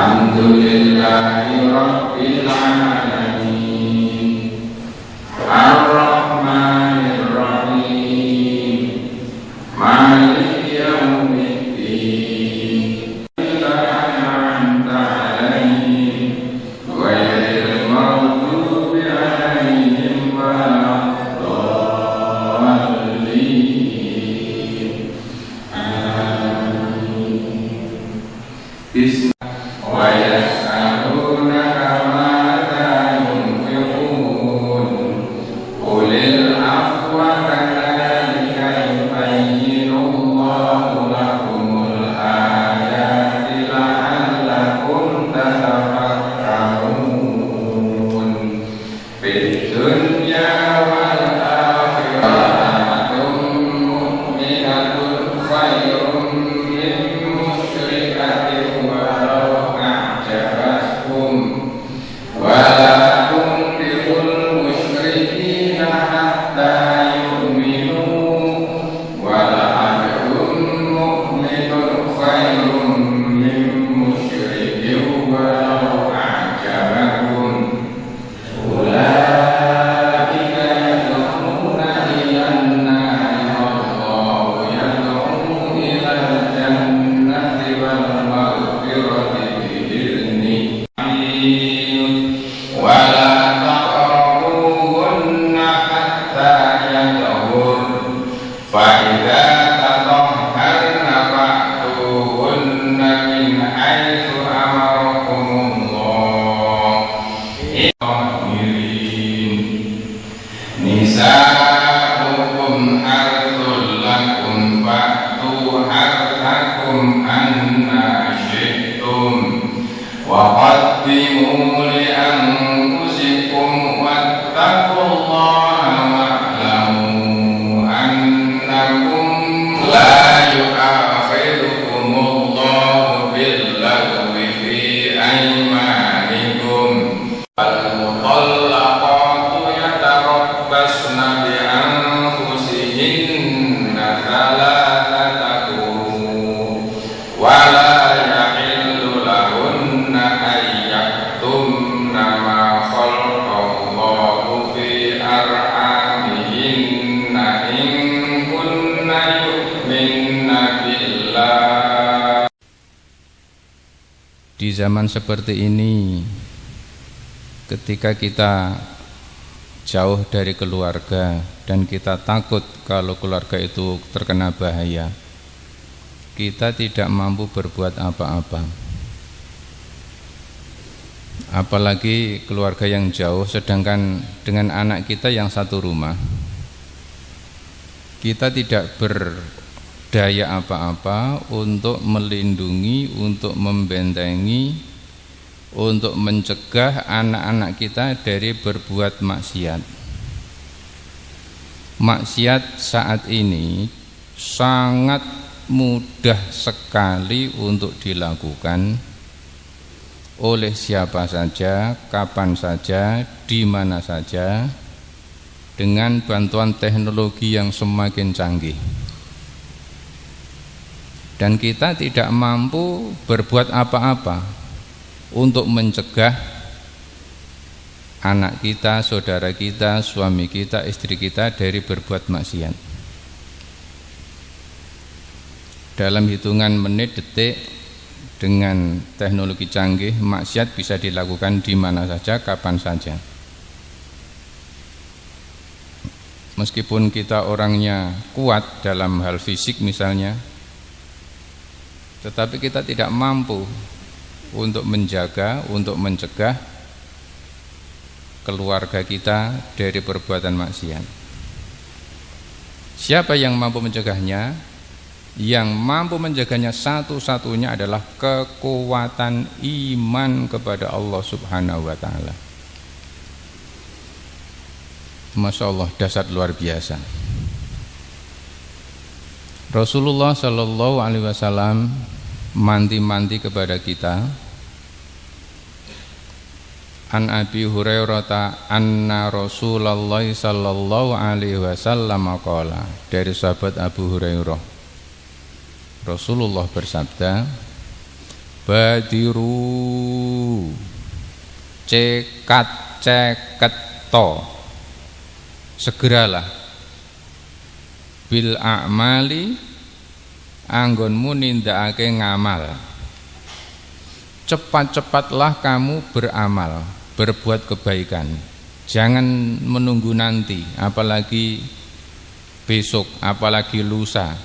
Alhamdulillahi Rabbil Alamin Ar-Rahmanir Rahim Maliki Yawmiddin An'amta 'alaihim ghairil maghdubi 'alaihim waladdallin. Amin. Bismillah. وَيَسْأَلُونَكَ مَاذَا يُنْفِقُونَ قُلِ الْعَفْوَ كَذَلِكَ يُبَيِّنُ اللَّهُ لَكُمُ الْآيَاتِ لَعَلَّكُمْ تَتَفَكَّرُونَ فِي الدُّنْيَا وَالْآخِرَةِ مُؤْمِنَةٌ خَيْرٌ مِّن مُّشْرِكَةٍ ولا تنكحوا المشركين حتى يؤمنوا ولعبد مؤمن خير من مشرك ولو أعجبكم أولئك يدعون إلى النار والله يدعو إلى الجنة والمغفرة بإذنه ولا تقربوهن حتى يطهرن فإذا تطهرن فأتوهن من حيث أمركم الله طاهرين نساؤكم حرث لكم فأتوا حرثكم أنى شئتم وقدموا لأنفسكم واتقوا الله واعلموا أنكم لا يؤاخذكم الله باللغو في أيمانكم المطلقات يتربصن بأنفسهن ثلاثة قروء ولا يحل لهن أن يكتمن ما خلق الله في أرحامهن إن كن يؤمن بالله. Di zaman seperti ini, ketika kita jauh dari keluarga dan kita takut kalau keluarga itu terkena bahaya, kita tidak mampu berbuat apa-apa. Apalagi keluarga yang jauh, sedangkan dengan anak kita yang satu rumah, kita tidak berdaya apa-apa untuk melindungi, untuk membentengi, untuk mencegah anak-anak kita dari berbuat maksiat. Maksiat saat ini sangat mudah sekali untuk dilakukan oleh siapa saja, kapan saja, di mana saja, dengan bantuan teknologi yang semakin canggih. Dan kita tidak mampu berbuat apa-apa untuk mencegah anak kita, saudara kita, suami kita, istri kita dari berbuat maksiat. Dalam hitungan menit, detik, dengan teknologi canggih, maksiat bisa dilakukan di mana saja, kapan saja. Meskipun kita orangnya kuat dalam hal fisik misalnya, tetapi kita tidak mampu untuk menjaga, untuk mencegah keluarga kita dari perbuatan maksiat. Siapa yang mampu mencegahnya? Yang mampu menjaganya satu-satunya adalah kekuatan iman kepada Allah Subhanahu wa ta'ala. Masya Allah, dasar luar biasa. Rasulullah Shallallahu Alaihi Wasallam manti-manti kepada kita. An Abi Hurairah anna Rasulullah Sallallahu Alaihi Wasallam qala, dari sahabat Abu Hurairah, Rasulullah bersabda, badiru cekat ceketo segeralah bil a'mali anggonmu nindakake ngamal, cepat-cepatlah kamu beramal, berbuat kebaikan, jangan menunggu nanti, apalagi besok, apalagi lusa,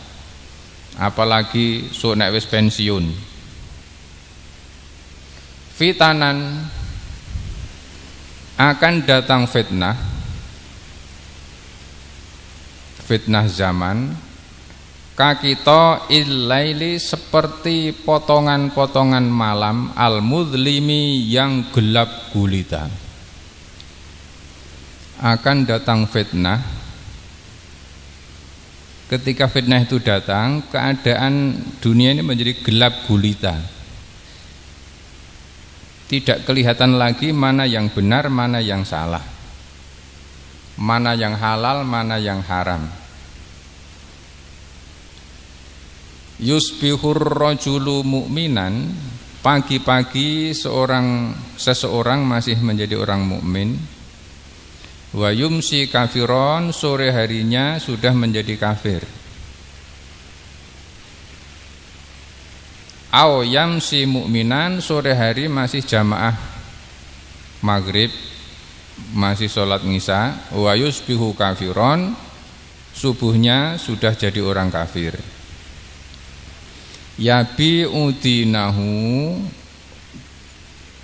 apalagi sok nek wis pensiun. Fitanan, akan datang fitnah, fitnah zaman kakito illaili seperti potongan-potongan malam al-mudlimi yang gelap gulita. Akan datang fitnah, ketika fitnah itu datang keadaan dunia ini menjadi gelap gulita, tidak kelihatan lagi mana yang benar, mana yang salah, mana yang halal, mana yang haram. Yusbihur rajulu mu'minan, pagi-pagi seseorang masih menjadi orang mukmin. Wa yumsi kafiron, sore harinya sudah menjadi kafir. Aw yamsi mu'minan, sore hari masih jamaah maghrib, masih sholat ngisya. Wa yusbihu kafiron, subuhnya sudah jadi orang kafir. Yabi udinahu,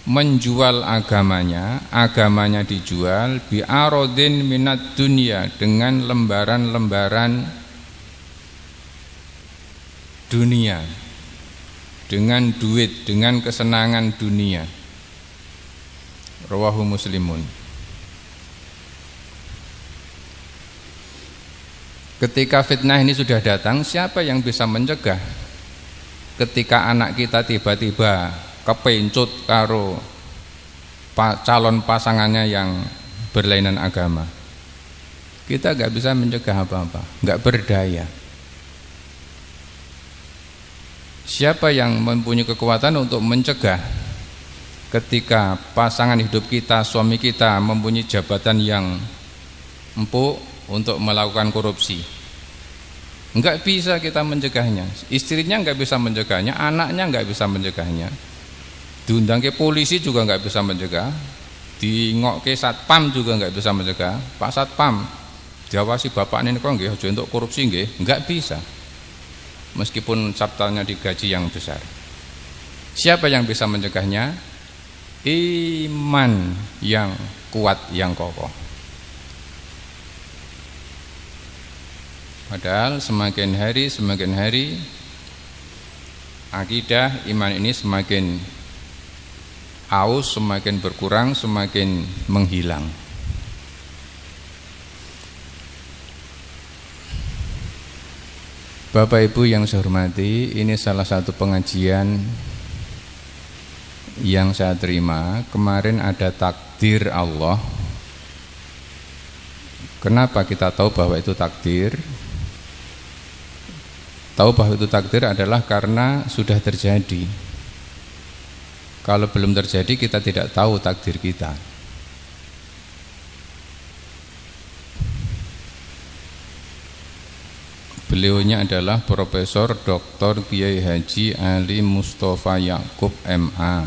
menjual agamanya dijual, bi'arodin minat dunia, dengan lembaran-lembaran dunia, dengan duit, dengan kesenangan dunia. Rawahu Muslimun. Ketika fitnah ini sudah datang, siapa yang bisa mencegah? Ketika anak kita tiba-tiba kepencut karo calon pasangannya yang berlainan agama, kita gak bisa mencegah apa-apa, gak berdaya. Siapa yang mempunyai kekuatan untuk mencegah ketika pasangan hidup kita, suami kita mempunyai jabatan yang empuk untuk melakukan korupsi? Enggak bisa kita mencegahnya. Istrinya enggak bisa mencegahnya, anaknya enggak bisa mencegahnya. Diundang ke polisi juga enggak bisa mencegah. Diingok ke satpam juga enggak bisa mencegah. Pak Satpam, diawasi bapak ini kok nggih aja untuk korupsi nggih, enggak bisa. Meskipun sabtanya digaji yang besar. Siapa yang bisa mencegahnya? Iman yang kuat, yang kokoh. Padahal semakin hari akidah iman ini semakin aus, semakin berkurang, semakin menghilang. Bapak Ibu yang saya hormati, ini salah satu pengajian yang saya terima. Kemarin ada takdir Allah. Kenapa kita tahu bahwa itu takdir? Tahu bahwa itu takdir adalah karena sudah terjadi. Kalau belum terjadi kita tidak tahu takdir kita. Beliaunya adalah Profesor Dr. Kiai Haji Ali Mustafa Yakub MA,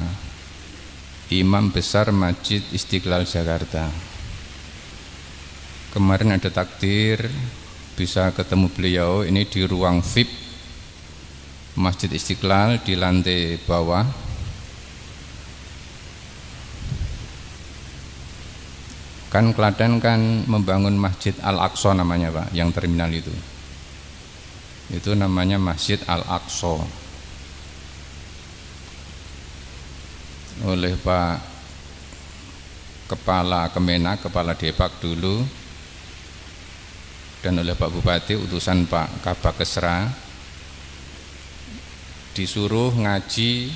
Imam Besar Masjid Istiqlal Jakarta. Kemarin ada takdir bisa ketemu beliau ini di ruang VIP Masjid Istiqlal di lantai bawah. Kan Klaten kan membangun Masjid Al-Aqsa namanya Pak, yang terminal itu. Itu namanya Masjid Al-Aqsa. Oleh Pak Kepala Kemenak, Kepala Depak dulu, dan oleh Pak Bupati utusan Pak Kabakesra, disuruh ngaji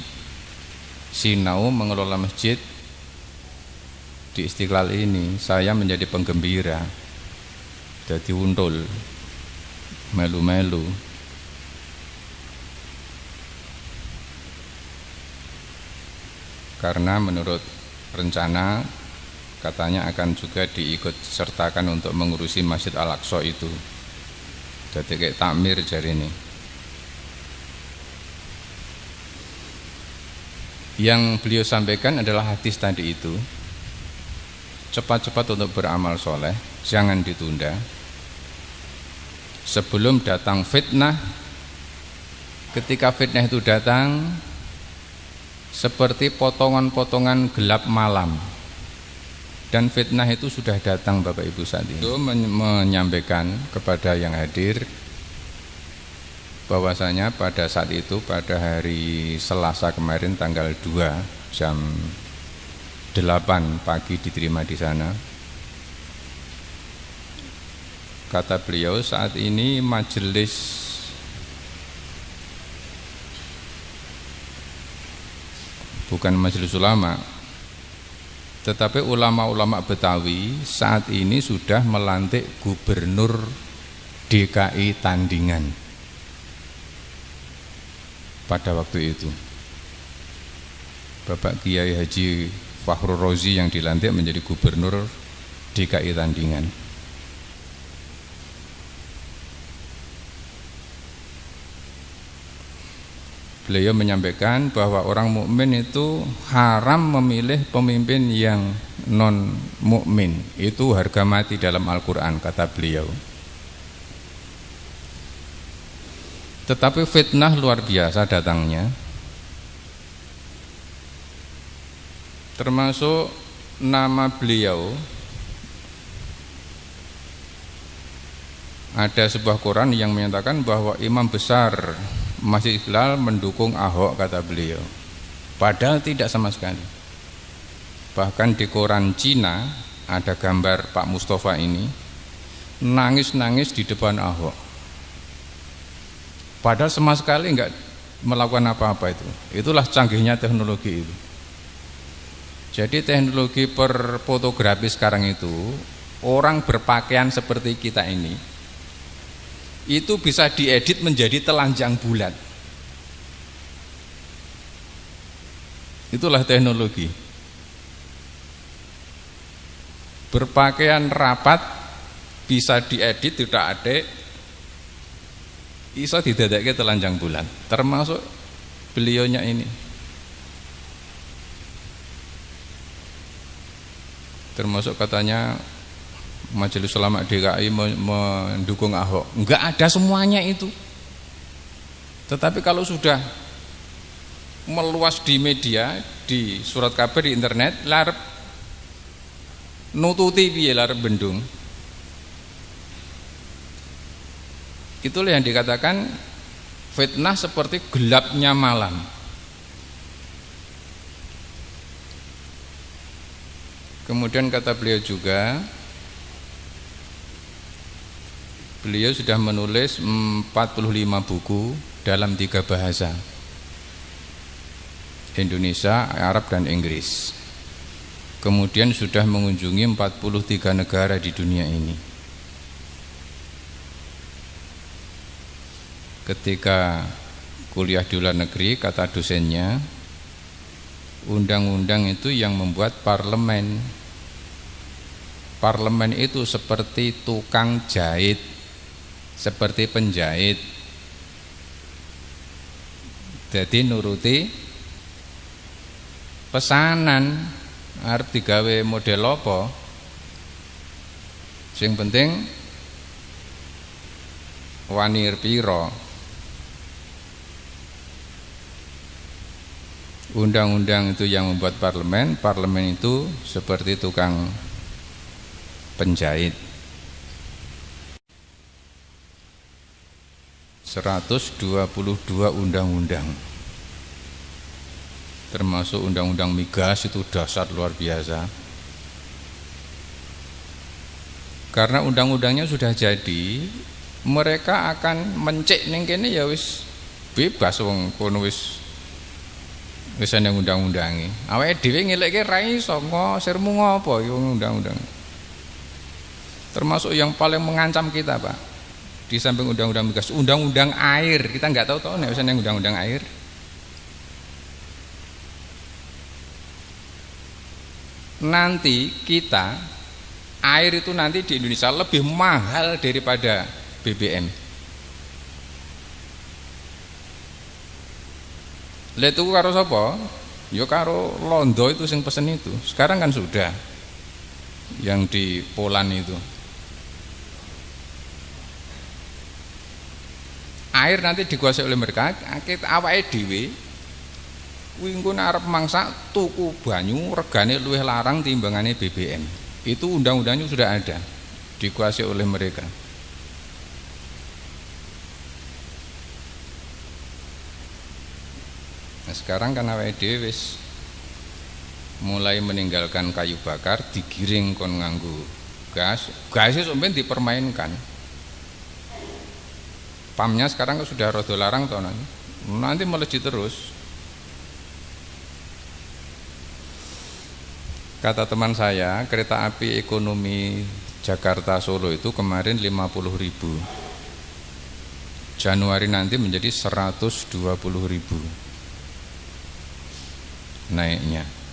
sinau mengelola masjid di Istiqlal ini. Saya menjadi penggembira, jadi untul, melu-melu. karena menurut rencana katanya akan juga diikut sertakan untuk mengurusi Masjid Al-Aqsa itu. Jadi kayak takmir jari ini. Yang beliau sampaikan adalah hadis tadi itu. Cepat-cepat untuk beramal soleh, jangan ditunda. Sebelum datang fitnah, ketika fitnah itu datang, seperti potongan-potongan gelap malam. Dan fitnah itu sudah datang Bapak Ibu saat ini. Itu menyampaikan kepada yang hadir bahwasanya pada saat itu, pada hari Selasa kemarin tanggal 2 jam 8 pagi diterima di sana. Kata beliau, saat ini majelis bukan majelis ulama, tetapi ulama-ulama Betawi saat ini sudah melantik gubernur DKI tandingan pada waktu itu. Bapak Kiai Haji Fakhrul Rozi yang dilantik menjadi gubernur DKI tandingan. Beliau menyampaikan bahwa orang mukmin itu haram memilih pemimpin yang non mukmin. Itu harga mati dalam Al-Quran, kata beliau. Tetapi fitnah luar biasa datangnya, termasuk nama beliau. Ada sebuah Quran yang menyatakan bahwa imam besar Masjid Istiqlal mendukung Ahok, kata beliau. Padahal tidak sama sekali. Bahkan di koran Cina ada gambar Pak Mustafa ini nangis-nangis di depan Ahok. Padahal sama sekali enggak melakukan apa-apa itu. Itulah canggihnya teknologi itu. Jadi teknologi perfotografi sekarang itu, orang berpakaian seperti kita ini itu bisa diedit menjadi telanjang bulat. Itulah teknologi. Berpakaian rapat bisa diedit, tidak ada, iso didadake telanjang bulat. Termasuk beliaunya ini. Termasuk katanya Majelis Ulama DKI mendukung Ahok. Enggak ada semuanya itu. Tetapi kalau sudah meluas di media, di surat kabar, di internet, larep nututi piye larep bendung. Itulah yang dikatakan fitnah seperti gelapnya malam. Kemudian kata beliau juga, beliau sudah menulis 45 buku dalam 3 bahasa, Indonesia, Arab, dan Inggris. Kemudian sudah mengunjungi 43 negara di dunia ini. Ketika kuliah di luar negeri, kata dosennya, undang-undang itu yang membuat parlemen. Parlemen itu seperti tukang jahit, seperti penjahit. Jadi nuruti pesanan, arep digawe model apa, sing penting wani piro. Undang-undang itu yang membuat parlemen, parlemen itu seperti tukang penjahit. 122 undang-undang, termasuk undang-undang migas, itu dahsyat luar biasa. Karena undang-undangnya sudah jadi, mereka akan mencek ning kene ya wis bebas, wong kono wis ana undang-undange. Awake dhewe ngelekke ra iso sirmu ngopo ya undang-undang. Termasuk yang paling mengancam kita, Pak. Di samping undang-undang migas, undang-undang air, kita nggak tahu nek wis ana undang-undang air. nanti kita air itu nanti di Indonesia lebih mahal daripada BBM. Lah itu karo sapa? Ya karo Londo itu sing pesen itu. Sekarang kan sudah yang di Polan itu. Air nanti dikuasai oleh mereka, kita awake dhewe kuwi engko arep mangsak tuku banyu regane luwih larang timbangane BBM. Itu undang-undangnya sudah ada, dikuasai oleh mereka. Nah, sekarang kan awake dhewe wis mulai meninggalkan kayu bakar, digiring kon nganggo gas. Gasnya sampeyan dipermainkan. Pamnya sekarang sudah rada larang to nanti melejit terus. Kata teman saya, kereta api ekonomi Jakarta Solo itu kemarin 50.000. Januari nanti menjadi 120.000 naiknya.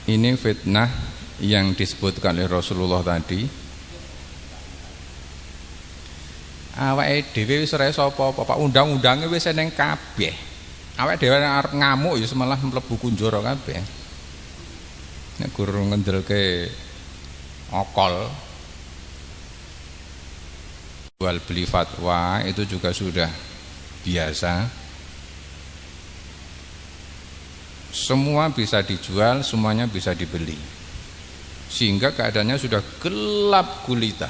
Ini fitnah yang disebutkan oleh Rasulullah tadi. Awake dhewe wis ora iso apa-apa, Pak, undang-undange wis eneng kabeh. Awake dhewe arep ngamuk ya malah mlebu kunjara kabeh. Nek guru ngendelke okol jual beli fatwa itu juga sudah biasa. Semua bisa dijual, semuanya bisa dibeli. Sehingga keadaannya sudah gelap gulita.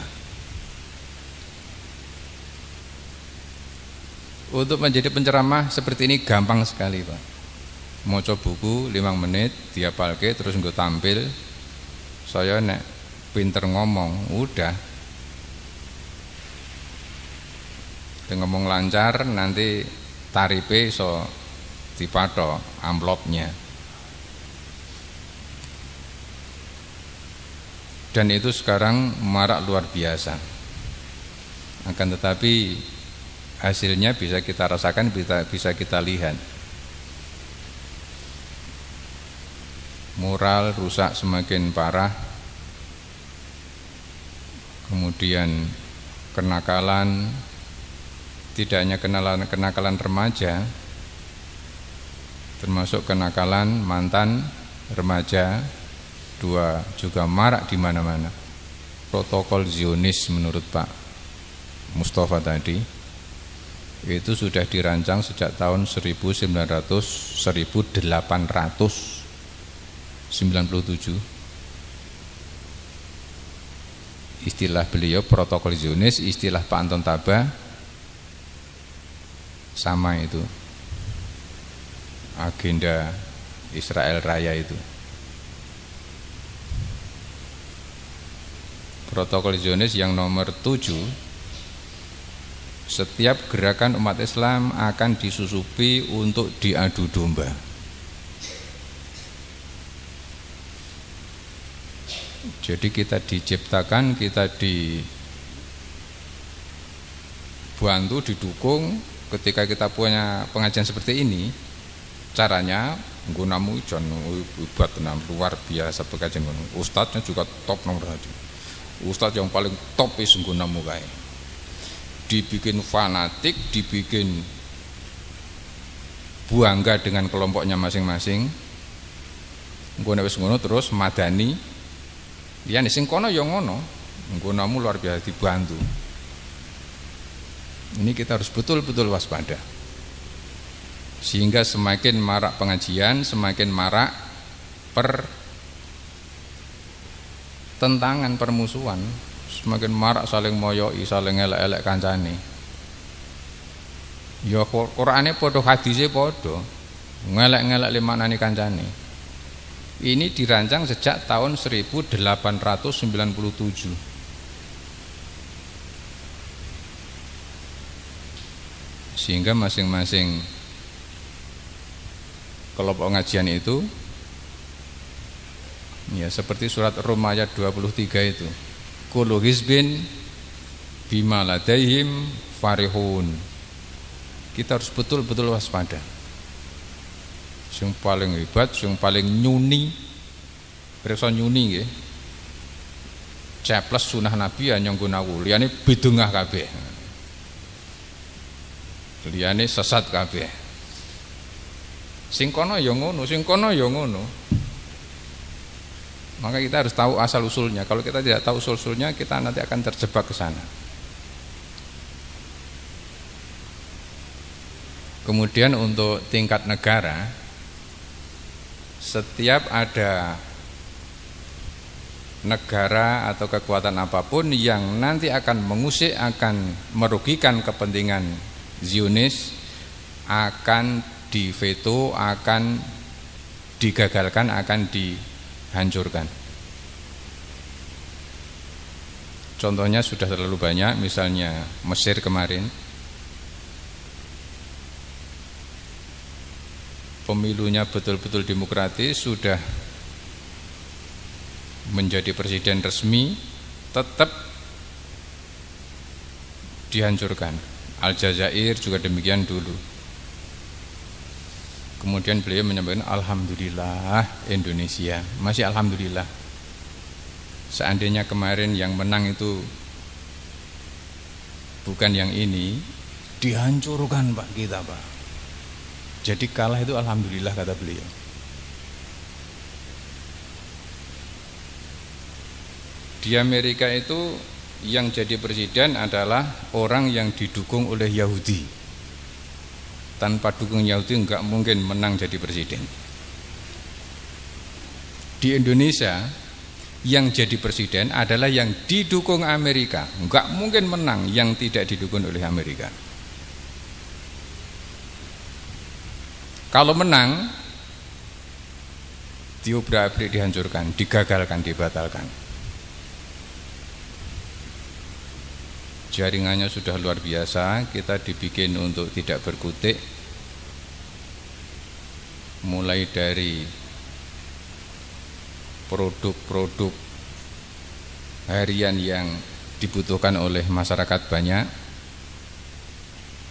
Untuk menjadi penceramah seperti ini gampang sekali, Pak. Maca buku 5 menit, diapalke terus nggo tampil. Saya nek pinter ngomong, udah. Dengan ngomong lancar nanti tarife iso dipatok amplopnya. Dan itu sekarang marak luar biasa. Akan tetapi hasilnya bisa kita rasakan, bisa kita lihat. Moral rusak semakin parah. Kemudian kenakalan, tidak hanya kenakalan remaja, termasuk kenakalan mantan remaja juga marak di mana-mana. Protokol Zionis menurut Pak Mustafa tadi itu sudah dirancang sejak tahun 1897. Istilah beliau protokol Zionis, istilah Pak Anton Tabah sama itu. Agenda Israel Raya itu. Protokol Zionis yang nomor 7, setiap gerakan umat Islam akan disusupi untuk diadu domba. Jadi kita diciptakan, kita dibantu, didukung. Ketika kita punya pengajian seperti ini, caranya nggunamu jan hebat tenan, luar biasa pengajian ngono. Ustadznya juga top nomor 1. Ustadz yang paling top wis nggunamu kae. Dibikin fanatik, dibikin bangga dengan kelompoknya masing-masing. Engko nek wis ngono terus madani. Ya nek sing kono ya ngono. Nggunamu luar biasa dibantu. Ini kita harus betul-betul waspada. Sehingga semakin marak pengajian, semakin marak pertentangan, permusuhan, semakin marak saling moyoi, saling elek-elek kancane. Ya Qur'ane padha, hadise padha, ngelek-ngelek limanane kancane. Ini dirancang sejak tahun 1897. Sehingga masing-masing kelompok pengajian itu ya seperti surat Rum ayat 23 itu, kullu hizbin bima ladaihim farihun. Kita harus betul-betul waspada. Sing paling hebat, sing paling nyuni, pirsa nyuni nggih. Ceples sunah Nabi ya nyanggo nawu, liyane bidungah kabeh. Liyane sesat kabeh. Sing kono ya ngono, sing kono ya ngono. Maka kita harus tahu asal usulnya. Kalau kita tidak tahu usul usulnya, kita nanti akan terjebak ke sana. Kemudian untuk tingkat negara, setiap ada negara atau kekuatan apapun yang nanti akan mengusik, akan merugikan kepentingan Zionis, akan diveto, akan digagalkan, akan dihancurkan. Contohnya sudah terlalu banyak, misalnya Mesir kemarin, pemilunya betul-betul demokratis, sudah menjadi presiden resmi, tetap dihancurkan. Aljazair juga demikian dulu. Kemudian beliau menyampaikan alhamdulillah Indonesia, masih alhamdulillah. Seandainya kemarin yang menang itu bukan yang ini, dihancurkan Pak kita Pak. Jadi kalah itu alhamdulillah kata beliau. Di Amerika itu yang jadi presiden adalah orang yang didukung oleh Yahudi. Tanpa dukung Yahudi enggak mungkin menang jadi presiden. Di Indonesia yang jadi presiden adalah yang didukung Amerika. Enggak mungkin menang yang tidak didukung oleh Amerika. Kalau menang, diobrak-abrik, dihancurkan, digagalkan, dibatalkan. Jaringannya sudah luar biasa, kita dibikin untuk tidak berkutik, mulai dari produk-produk harian yang dibutuhkan oleh masyarakat banyak,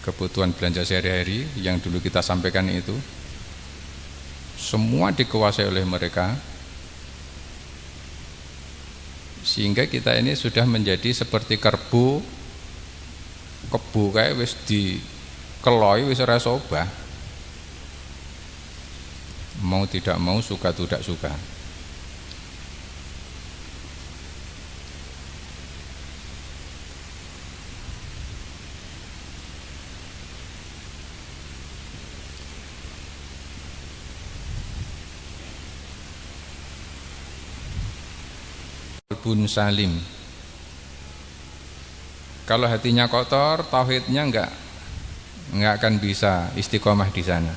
kebutuhan belanja sehari-hari yang dulu kita sampaikan itu, semua dikuasai oleh mereka, sehingga kita ini sudah menjadi seperti kebu kayak wis dikeloi wis ora obah. Mau tidak mau, suka tidak suka. Bun salim. Kalau hatinya kotor, tauhidnya enggak akan bisa istiqomah di sana.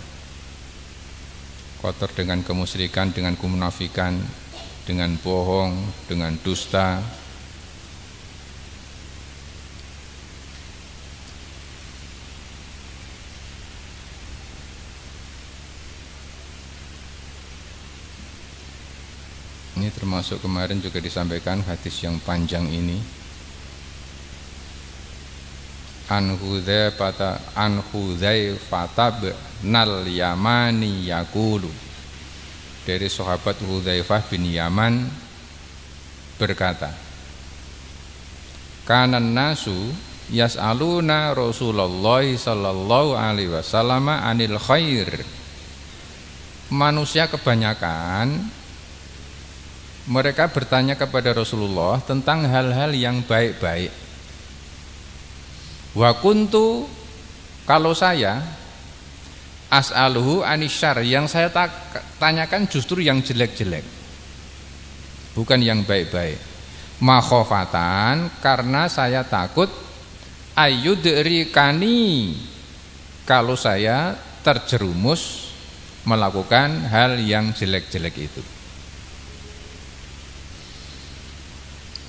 Kotor dengan kemusyrikan, dengan kemunafikan, dengan bohong, dengan dusta. Ini termasuk kemarin juga disampaikan hadis yang panjang ini. An Hudzaifah nal Yamani yaqulu, dari sahabat Hudzaifah bin Yaman berkata, kanan nasu yas'aluna Rasulullah sallallahu alaihi wasallam anil khair. Manusia kebanyakan mereka bertanya kepada Rasulullah tentang hal-hal yang baik-baik. Wa kuntu, kalau saya as'aluhu anisyar, yang saya tanyakan justru yang jelek-jelek, bukan yang baik-baik. Makhofatan, karena saya takut ayyudrikani, kalau saya terjerumus melakukan hal yang jelek-jelek itu.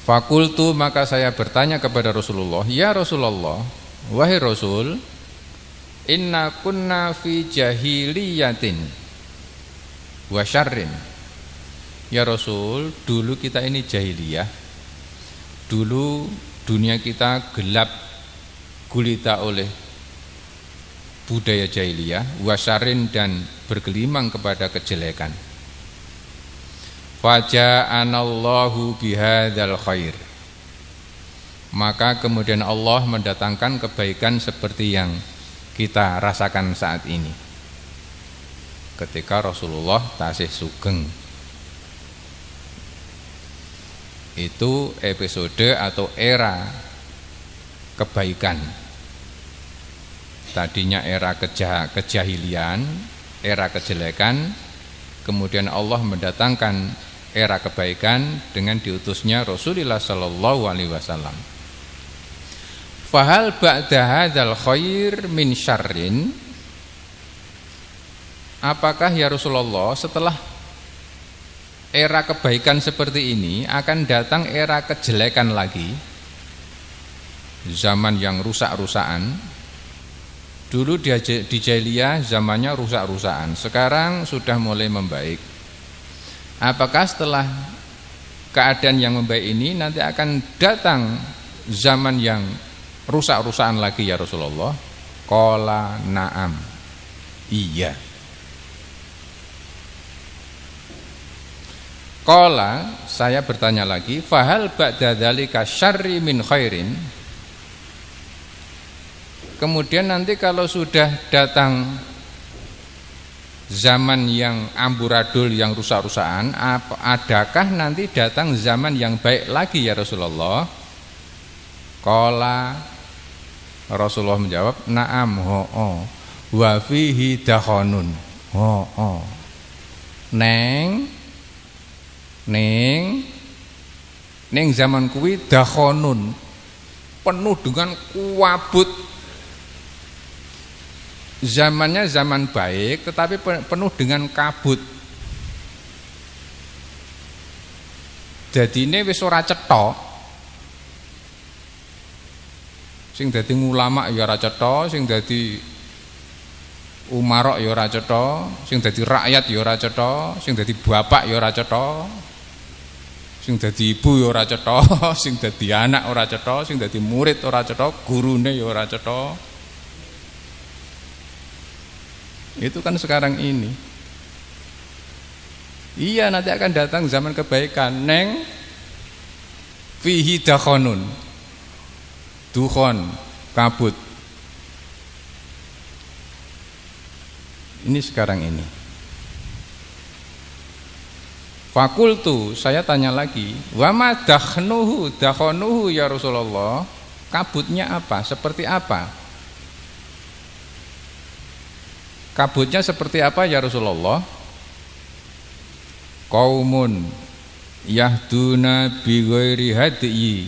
Fakultu, maka saya bertanya kepada Rasulullah, ya Rasulullah, wahai Rasul, inna kunna fi jahiliyatin wa syarrin. Ya Rasul, dulu kita ini jahiliyah Dulu dunia kita gelap gulita oleh budaya jahiliyah, wasarin dan bergelimang kepada kejelekan. Faja'anallahu bihadzal khair. Maka kemudian Allah mendatangkan kebaikan seperti yang kita rasakan saat ini. Ketika Rasulullah tasih sugeng, itu episode atau era kebaikan. Tadinya era kejahilian, era kejelekan, kemudian Allah mendatangkan era kebaikan dengan diutusnya Rasulullah sallallahu alaihi wasallam. Fahal ba'da hadzal khair min syarrin? Apakah ya Rasulullah setelah era kebaikan seperti ini akan datang era kejelekan lagi? Zaman yang rusak-rusakan. Dulu di jahiliyah zamannya rusak-rusakan, sekarang sudah mulai membaik. Apakah setelah keadaan yang membaik ini nanti akan datang zaman yang rusak-rusakan lagi ya Rasulullah? Qala na'am. Iya. Qala, saya bertanya lagi, fahal ba'da dzalika syarri min khairin? Kemudian nanti kalau sudah datang zaman yang amburadul, yang rusak-rusakan, adakah nanti datang zaman yang baik lagi ya Rasulullah? Qala, Rasulullah menjawab, na'am, ho'o, wa fihi dakhonun, ho'o. Neng zaman kuwi dakhonun, penuh dengan kuabut. Zamannya zaman baik tetapi penuh dengan kabut. Dadine wis ora cetha. Sing dadi ulama ya ora cetha, sing dadi umarok ya ora cetha, sing dadi rakyat ya ora cetha, sing dadi bapak ya ora cetha, sing dadi ibu ya ora cetha, sing dadi anak ora cetha, sing dadi murid ora cetha, gurune ya ora cetha. Itu kan sekarang ini. Iya, nanti akan datang zaman kebaikan. Neng fihi dakhonun, dukhon, kabut. Ini sekarang ini. Fakultu, saya tanya lagi, wa ma dakhonuhu ya Rasulullah? Kabutnya apa? Seperti apa? Kabutnya seperti apa ya Rasulullah? Qaumun yahduna bi ghairi hadyi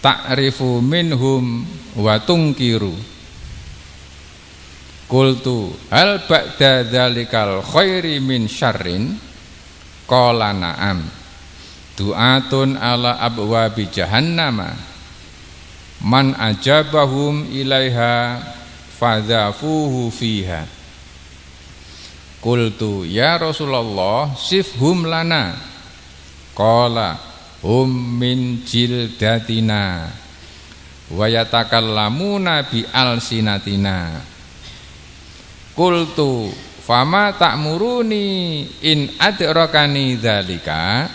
ta'rifu minhum wa tunkiru. Qultu hal ba'da dzalikal khairi min syarrin? Qala na'am. Du'atun ala abwabi jahannama man ajabahum ilaiha fadzafuhu fiha. Qultu ya Rasulullah sifhum lana. Qala hum min jildatina wa yatakallamuna bi alsinatina. Qultu fama ta'muruni in adrakani dzalika?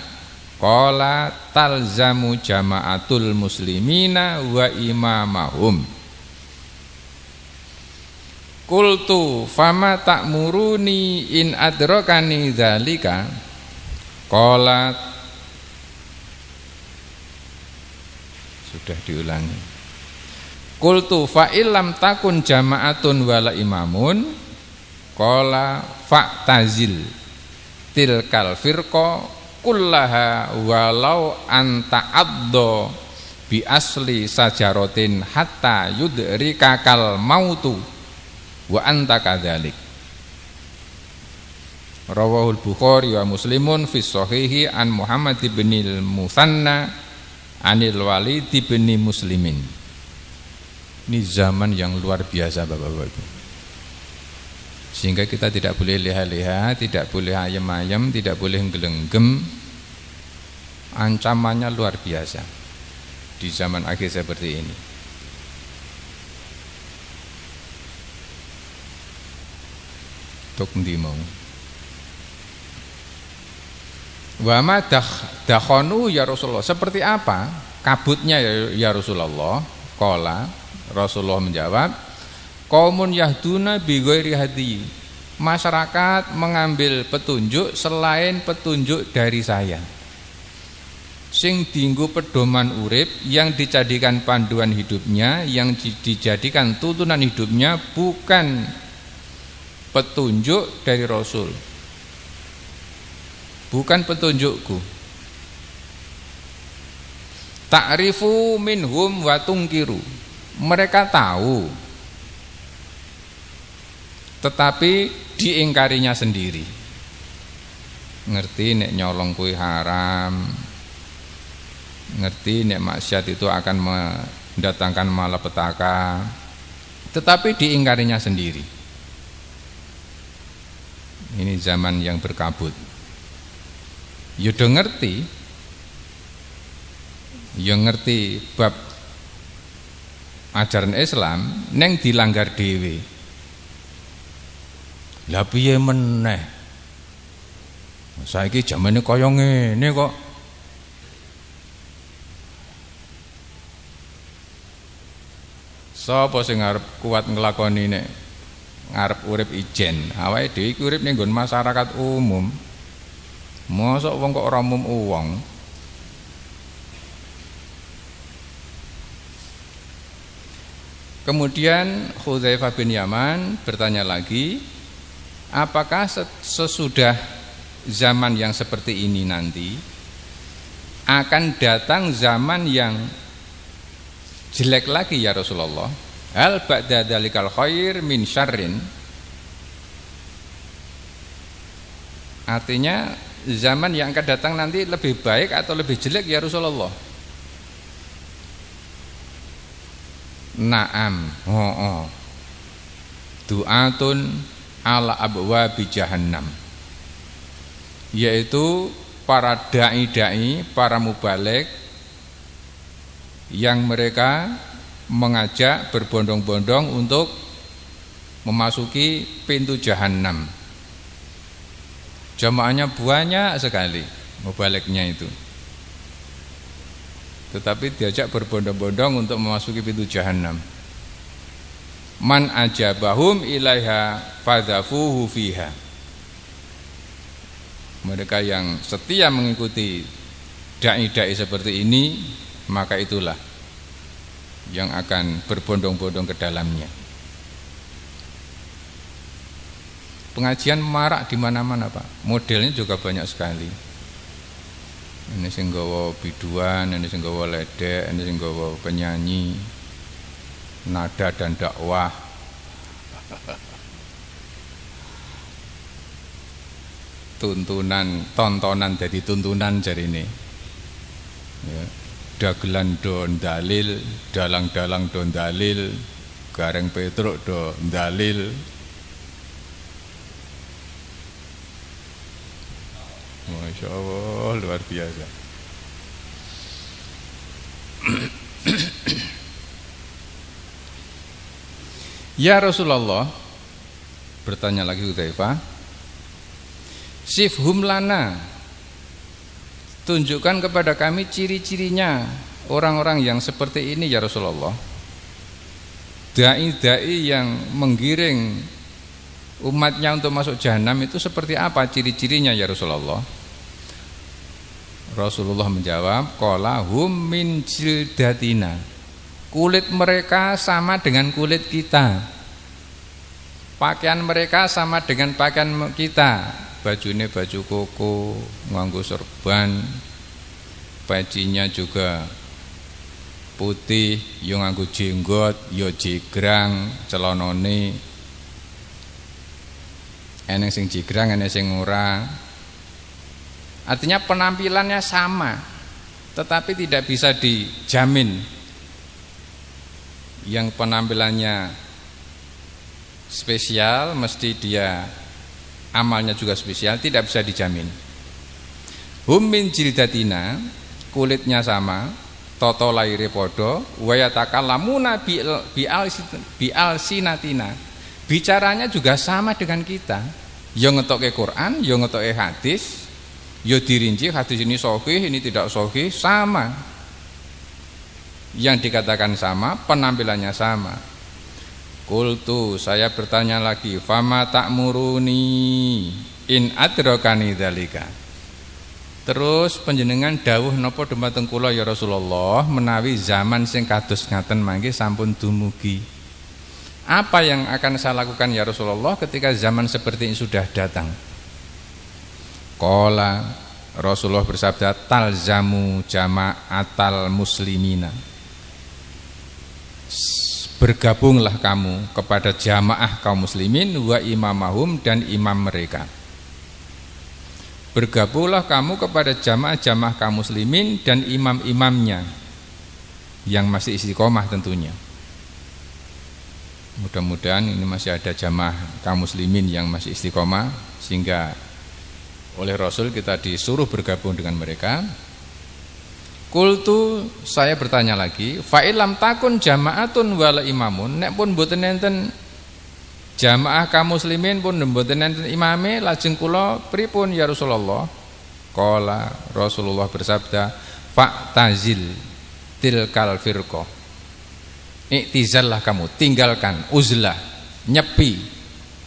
Qala talzamu jama'atul muslimina wa imamahum. Qultu fama ta'muruni in adrakani dzalika? Qala, sudah diulangi. Qultu fa illam takun jama'atun wala imamun? Qala fa'tazil tilkal firqa kullaha walau anta addo bi asli sajaratin hatta yudrikakal mautu wa anta kadzalik. Rawahul Bukhari wa Muslimun fi shahihi an Muhammad bin al-Mutsanna anil Walid bin Muslimin. Ini zaman yang luar biasa Bapak-bapak Ibu. Sehingga kita tidak boleh leha-leha, tidak boleh ayem-ayem, tidak boleh nggelenggem. Ancamannya luar biasa. di zaman akhir seperti ini. Tuk ndi mau. Wa ma dakhonu ya Rasulullah. Seperti apa kabutnya ya Rasulullah? Qala, Rasulullah menjawab, qaumun yahduna bi ghairi hadi. Masyarakat mengambil petunjuk selain petunjuk dari saya. Sing dienggo pedoman urip, yang dijadikan panduan hidupnya, yang dijadikan tuntunan hidupnya bukan petunjuk dari Rasul, bukan petunjukku. Ta'rifu minhum wa tungkiru. Mereka tahu, tetapi diingkarinya sendiri. Ngerti nek nyolong kuwi haram, ngerti nek maksiat itu akan mendatangkan malapetaka, tetapi diingkarinya sendiri. Ini zaman yang berkabut. Yo ngerti, bab ajaran Islam neng dilanggar dhewe. Lah piye meneh? Saiki jamane kaya ngene kok. Sapa sing arep kuat nglakoni nek ngarep urip ijen, awake dhewe iki urip ning nggon masyarakat umum. Mosok wong kok ora umum wong. Kemudian Hudzaifah bin Yaman bertanya lagi, apakah sesudah zaman yang seperti ini nanti akan datang zaman yang jelek lagi ya Rasulullah? Hal ba'da dzalikal khair min syarrin. Artinya zaman yang akan datang nanti lebih baik atau lebih jelek ya Rasulullah? Naam. Du'atun ala abwabi jahannam. Yaitu para dai-dai, para mubaligh yang mereka mengajak berbondong-bondong untuk memasuki pintu jahanam. Jamaahnya banyak sekali mubalighnya itu, tetapi diajak berbondong-bondong untuk memasuki pintu jahanam. Man ajabahum ilaiha fadhafuhu fiha. Mereka yang setia mengikuti dai-dai seperti ini, maka itulah yang akan berbondong-bondong ke dalamnya. Pengajian marak di mana-mana, Pak. Modelnya juga banyak sekali. Ini sing nggawa biduan, ini sing nggawa ledek, ini sing nggawa penyanyi, nada dan dakwah. Tontonan jadi tuntunan jarine. Ya. Dagelan do dalil, dalang-dalang do dalil, gareng petruk do dalil. Masya Allah, luar biasa. Ya Rasulullah, bertanya lagi Hudzaifah, sifhum lana, tunjukkan kepada kami ciri-cirinya orang-orang yang seperti ini ya Rasulullah. Dai-dai yang menggiring umatnya untuk masuk jahanam itu seperti apa ciri-cirinya ya Rasulullah? Rasulullah menjawab, qala hum min jildatina. Kulit mereka sama dengan kulit kita. Pakaian mereka sama dengan pakaian kita. Bajunya baju koko, nganggo serban, bajinya juga putih, yo nganggo jenggot, yo jigrang, celonone. Eneng sing jigrang, eneng sing ora. Artinya penampilannya sama, tetapi tidak bisa dijamin. Yang penampilannya spesial mesti dia amalnya juga spesial, tidak bisa dijamin. Hum min jildatina, kulitnya sama, tata laire padha, wa yatakallamuna bi alsinatina. Bicaranya juga sama dengan kita. Ya ngetoke Quran, ya ngetoke hadis, ya dirinci hadis ini sahih, ini tidak sahih, sama. Yang dikatakan sama, penampilannya sama. Qultu, saya bertanya lagi, fama ta'muruni in adrakani dzalika. Terus panjenengan dawuh napa dumateng kula ya Rasulullah menawi zaman sing kados ngaten mangke sampun dumugi. Apa yang akan saya lakukan ya Rasulullah ketika zaman seperti ini sudah datang? Qala, Rasulullah bersabda, talzamu jama'atal muslimina. Bergabunglah kamu kepada jamaah kaum muslimin wa imamahum, dan imam mereka. Bergabunglah kamu kepada jamaah-jamaah kaum muslimin dan imam-imamnya yang masih istiqomah tentunya. Mudah-mudahan ini masih ada jamaah kaum muslimin yang masih istiqomah, sehingga oleh Rasul kita disuruh bergabung dengan mereka. Qultu, saya bertanya lagi, fa ilam takun jama'atun wala imamun, nek pun mboten enten jamaah kaum muslimin pun mboten enten imame, lajeng kula pripun ya Rasulullah? Qala, Rasulullah bersabda, fa'tazil tilkal firqah. Iktizallah kamu, tinggalkan, uzlah, nyepi,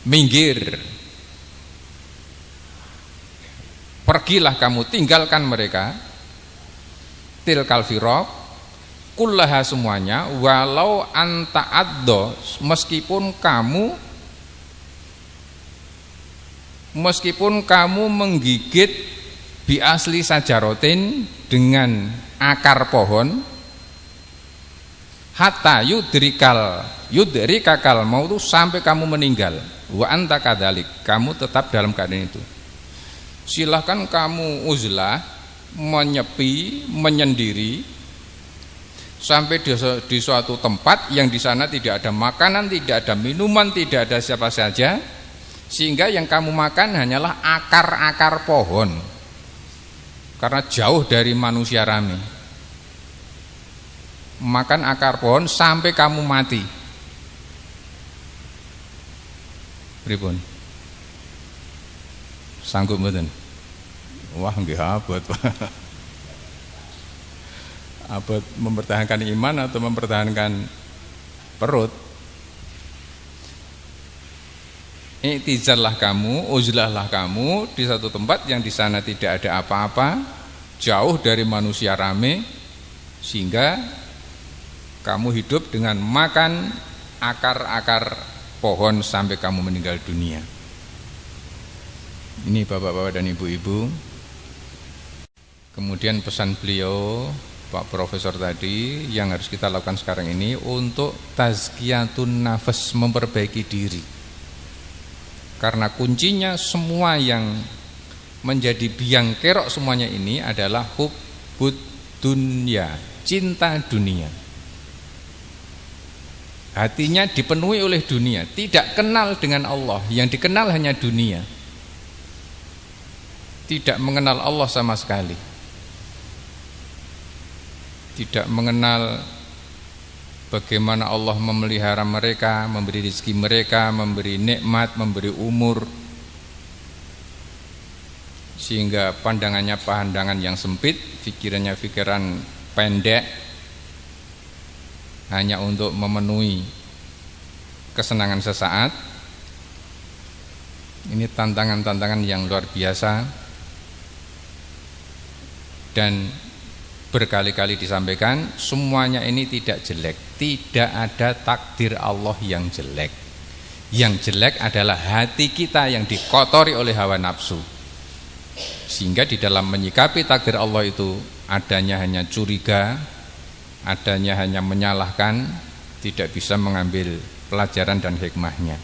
minggir. Pergilah kamu, tinggalkan mereka. Tilkal firaq kullaha, semuanya, walau anta addo, meskipun kamu menggigit bi asli sajarotin, dengan akar pohon, hatta yudrikakal mautu, sampai kamu meninggal, wa anta kadzalik, kamu tetap dalam keadaan itu. Silahkan kamu uzlah, menyepi, menyendiri sampai di suatu tempat yang di sana tidak ada makanan, tidak ada minuman, tidak ada siapa saja, sehingga yang kamu makan hanyalah akar-akar pohon, karena jauh dari manusia rame. Makan akar pohon sampai kamu mati. Pripun? Sanggup mboten? Wah, nggih abot. Abot mempertahankan iman atau mempertahankan perut. Iktizallah kamu, uzlahlah kamu di satu tempat yang di sana tidak ada apa-apa, jauh dari manusia rame, sehingga kamu hidup dengan makan akar-akar pohon sampai kamu meninggal dunia. Ini bapak-bapak dan ibu-ibu. Kemudian pesan beliau Pak Profesor tadi yang harus kita lakukan sekarang ini untuk tazkiyatun nafas, memperbaiki diri. Karena kuncinya semua yang menjadi biang kerok semuanya ini adalah hubbud dunya, cinta dunia. Hatinya dipenuhi oleh dunia, tidak kenal dengan Allah, yang dikenal hanya dunia. Tidak mengenal Allah sama sekali. Tidak mengenal bagaimana Allah memelihara mereka, memberi rezeki mereka, memberi nikmat, memberi umur, sehingga pandangan yang sempit, pikirannya pikiran pendek, hanya untuk memenuhi kesenangan sesaat. Ini tantangan-tantangan yang luar biasa, dan berkali-kali disampaikan, semuanya ini tidak jelek. Tidak ada takdir Allah yang jelek. Yang jelek adalah hati kita yang dikotori oleh hawa nafsu, sehingga di dalam menyikapi takdir Allah itu adanya hanya curiga, adanya hanya menyalahkan, tidak bisa mengambil pelajaran dan hikmahnya.